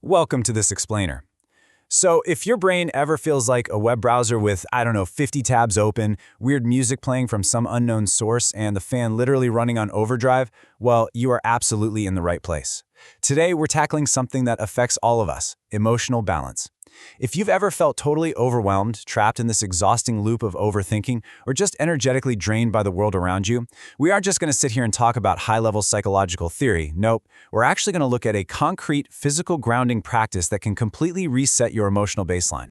Welcome to this explainer. So if your brain ever feels like a web browser with, 50 tabs open, weird music playing from some unknown source, and the fan literally running on overdrive, well, you are absolutely in the right place. Today, we're tackling something that affects all of us: emotional balance. If you've ever felt totally overwhelmed, trapped in this exhausting loop of overthinking, or just energetically drained by the world around you, we aren't just going to sit here and talk about high-level psychological theory. Nope, we're actually going to look at a concrete, physical grounding practice that can completely reset your emotional baseline.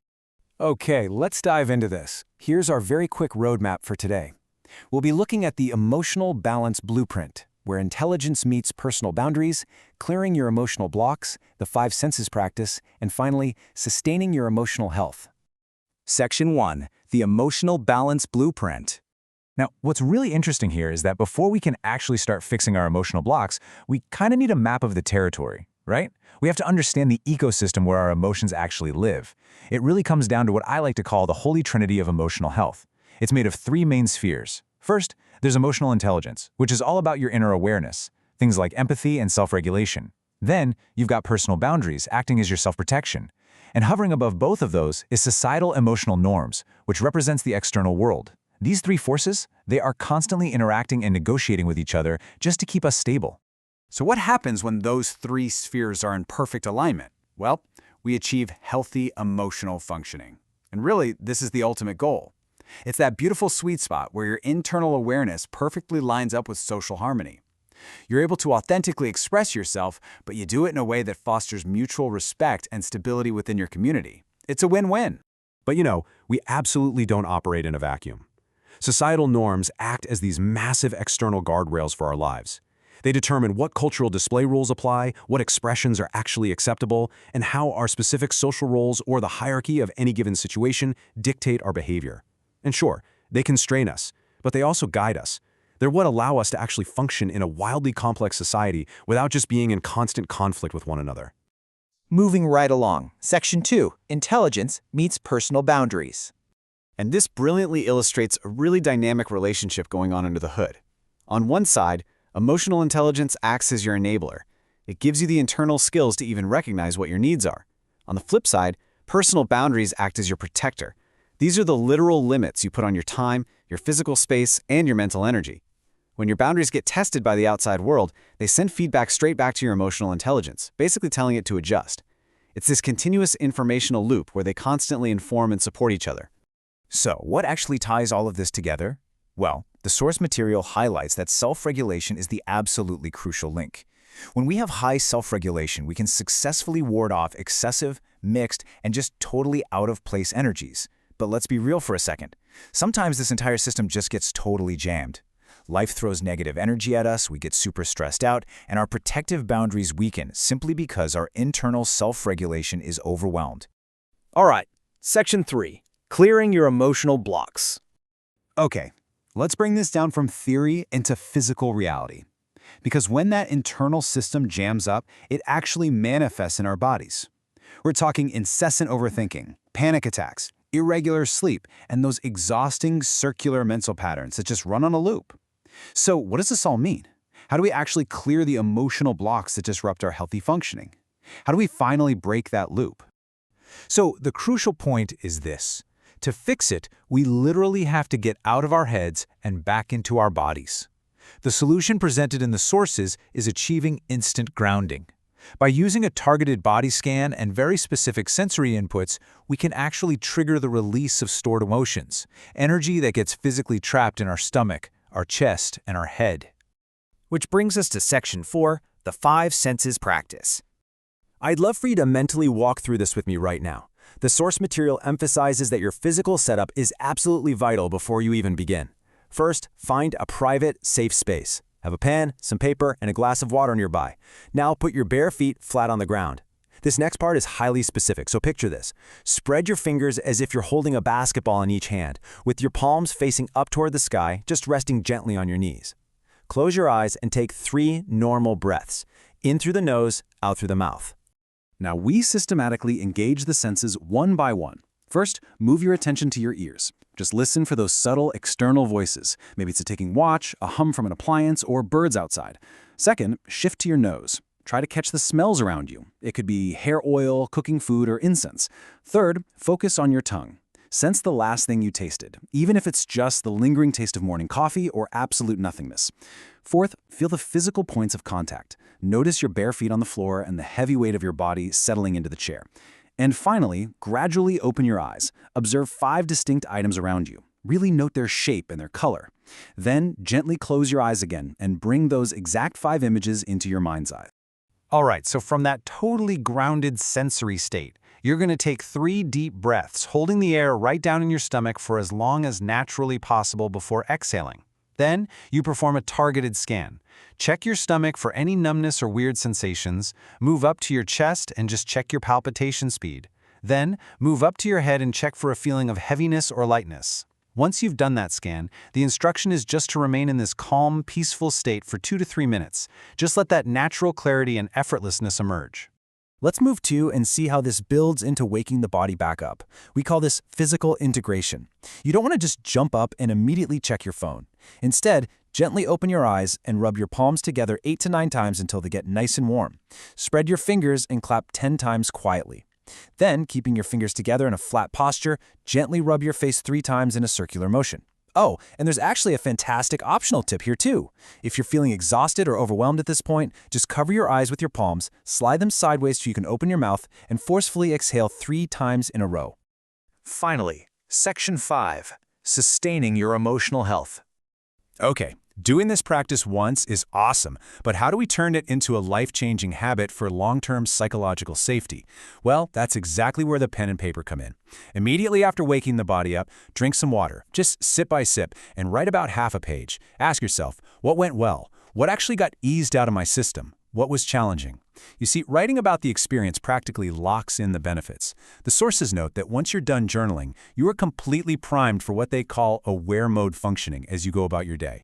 Okay, let's dive into this. Here's our very quick roadmap for today. We'll be looking at the emotional balance blueprint, where intelligence meets personal boundaries, clearing your emotional blocks, the 5 senses practice, and finally, sustaining your emotional health. Section 1. The Emotional Balance Blueprint. Now, what's really interesting here is that before we can actually start fixing our emotional blocks, we kind of need a map of the territory, right? We have to understand the ecosystem where our emotions actually live. It really comes down to what I like to call the holy trinity of emotional health. It's made of 3 main spheres. First, there's emotional intelligence, which is all about your inner awareness, things like empathy and self-regulation. Then, you've got personal boundaries, acting as your self-protection. And hovering above both of those is societal emotional norms, which represents the external world. These 3 forces, they are constantly interacting and negotiating with each other just to keep us stable. So what happens when those 3 spheres are in perfect alignment? Well, we achieve healthy emotional functioning. And really, this is the ultimate goal. It's that beautiful sweet spot where your internal awareness perfectly lines up with social harmony. You're able to authentically express yourself, but you do it in a way that fosters mutual respect and stability within your community. It's a win-win. But we absolutely don't operate in a vacuum. Societal norms act as these massive external guardrails for our lives. They determine what cultural display rules apply, what expressions are actually acceptable, and how our specific social roles or the hierarchy of any given situation dictate our behavior. And sure, they constrain us, but they also guide us. They're what allow us to actually function in a wildly complex society without just being in constant conflict with one another. Moving right along, Section 2, Intelligence meets Personal Boundaries. And this brilliantly illustrates a really dynamic relationship going on under the hood. On one side, emotional intelligence acts as your enabler. It gives you the internal skills to even recognize what your needs are. On the flip side, personal boundaries act as your protector. These are the literal limits you put on your time, your physical space, and your mental energy. When your boundaries get tested by the outside world, they send feedback straight back to your emotional intelligence, basically telling it to adjust. It's this continuous informational loop where they constantly inform and support each other. So, what actually ties all of this together? Well, the source material highlights that self-regulation is the absolutely crucial link. When we have high self-regulation, we can successfully ward off excessive, mixed, and just totally out-of-place energies. But let's be real for a second. Sometimes this entire system just gets totally jammed. Life throws negative energy at us, we get super stressed out, and our protective boundaries weaken simply because our internal self-regulation is overwhelmed. All right, Section 3, Clearing Your Emotional Blocks. Okay, let's bring this down from theory into physical reality. Because when that internal system jams up, it actually manifests in our bodies. We're talking incessant overthinking, panic attacks, irregular sleep, and those exhausting circular mental patterns that just run on a loop. So what does this all mean? How do we actually clear the emotional blocks that disrupt our healthy functioning? How do we finally break that loop? So the crucial point is this. To fix it, we literally have to get out of our heads and back into our bodies. The solution presented in the sources is achieving instant grounding. By using a targeted body scan and very specific sensory inputs, we can actually trigger the release of stored emotions, energy that gets physically trapped in our stomach, our chest, and our head. Which brings us to Section 4, the 5 senses practice. I'd love for you to mentally walk through this with me right now. The source material emphasizes that your physical setup is absolutely vital before you even begin. First, find a private, safe space. Have a pen, some paper, and a glass of water nearby. Now put your bare feet flat on the ground. This next part is highly specific, so picture this. Spread your fingers as if you're holding a basketball in each hand, with your palms facing up toward the sky, just resting gently on your knees. Close your eyes and take 3 normal breaths, in through the nose, out through the mouth. Now we systematically engage the senses one by one. First, move your attention to your ears. Just listen for those subtle external voices. Maybe it's a ticking watch, a hum from an appliance, or birds outside. Second, shift to your nose. try to catch the smells around you. It could be hair oil, cooking food, or incense. Third, focus on your tongue. Sense the last thing you tasted, even if it's just the lingering taste of morning coffee or absolute nothingness. Fourth, feel the physical points of contact. Notice your bare feet on the floor and the heavy weight of your body settling into the chair. And finally, gradually open your eyes. Observe 5 distinct items around you. Really note their shape and their color. Then, gently close your eyes again and bring those exact 5 images into your mind's eye. All right, so from that totally grounded sensory state, you're going to take 3 deep breaths, holding the air right down in your stomach for as long as naturally possible before exhaling. Then, you perform a targeted scan. Check your stomach for any numbness or weird sensations, move up to your chest and just check your palpitation speed. Then, move up to your head and check for a feeling of heaviness or lightness. Once you've done that scan, the instruction is just to remain in this calm, peaceful state for 2 to 3 minutes. Just let that natural clarity and effortlessness emerge. Let's move to and see how this builds into waking the body back up. We call this physical integration. You don't want to just jump up and immediately check your phone. Instead, gently open your eyes and rub your palms together 8 to 9 times until they get nice and warm. Spread your fingers and clap 10 times quietly. Then, keeping your fingers together in a flat posture, gently rub your face 3 times in a circular motion. Oh, and there's actually a fantastic optional tip here too. If you're feeling exhausted or overwhelmed at this point, just cover your eyes with your palms, slide them sideways so you can open your mouth, and forcefully exhale 3 times in a row. Finally, Section 5. Sustaining your emotional health. Okay, doing this practice once is awesome, but how do we turn it into a life-changing habit for long-term psychological safety? Well, that's exactly where the pen and paper come in. Immediately after waking the body up, drink some water, just sip by sip, and write about half a page. Ask yourself, what went well? What actually got eased out of my system? What was challenging? You see, writing about the experience practically locks in the benefits. The sources note that once you're done journaling, you are completely primed for what they call aware mode functioning as you go about your day.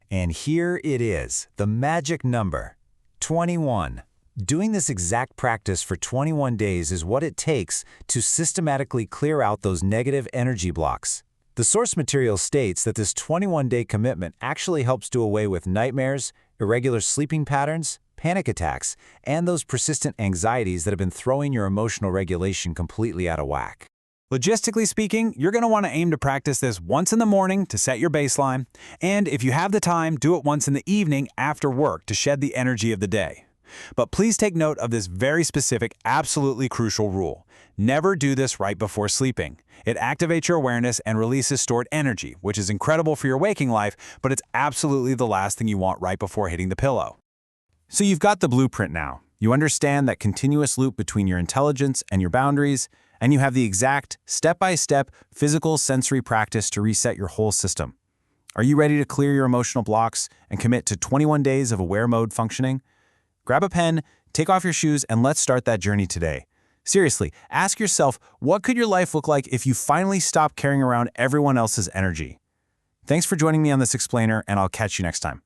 And here it is, the magic number, 21. Doing this exact practice for 21 days is what it takes to systematically clear out those negative energy blocks. The source material states that this 21-day commitment actually helps do away with nightmares, irregular sleeping patterns, panic attacks, and those persistent anxieties that have been throwing your emotional regulation completely out of whack. Logistically speaking, you're going to want to aim to practice this once in the morning to set your baseline, and if you have the time, do it once in the evening after work to shed the energy of the day. But please take note of this very specific, absolutely crucial rule. Never do this right before sleeping. It activates your awareness and releases stored energy, which is incredible for your waking life, but it's absolutely the last thing you want right before hitting the pillow. So you've got the blueprint now. You understand that continuous loop between your intelligence and your boundaries, and you have the exact step-by-step physical sensory practice to reset your whole system. Are you ready to clear your emotional blocks and commit to 21 days of aware mode functioning? Grab a pen, take off your shoes, and let's start that journey today. Seriously, ask yourself, what could your life look like if you finally stopped carrying around everyone else's energy? Thanks for joining me on this explainer, and I'll catch you next time.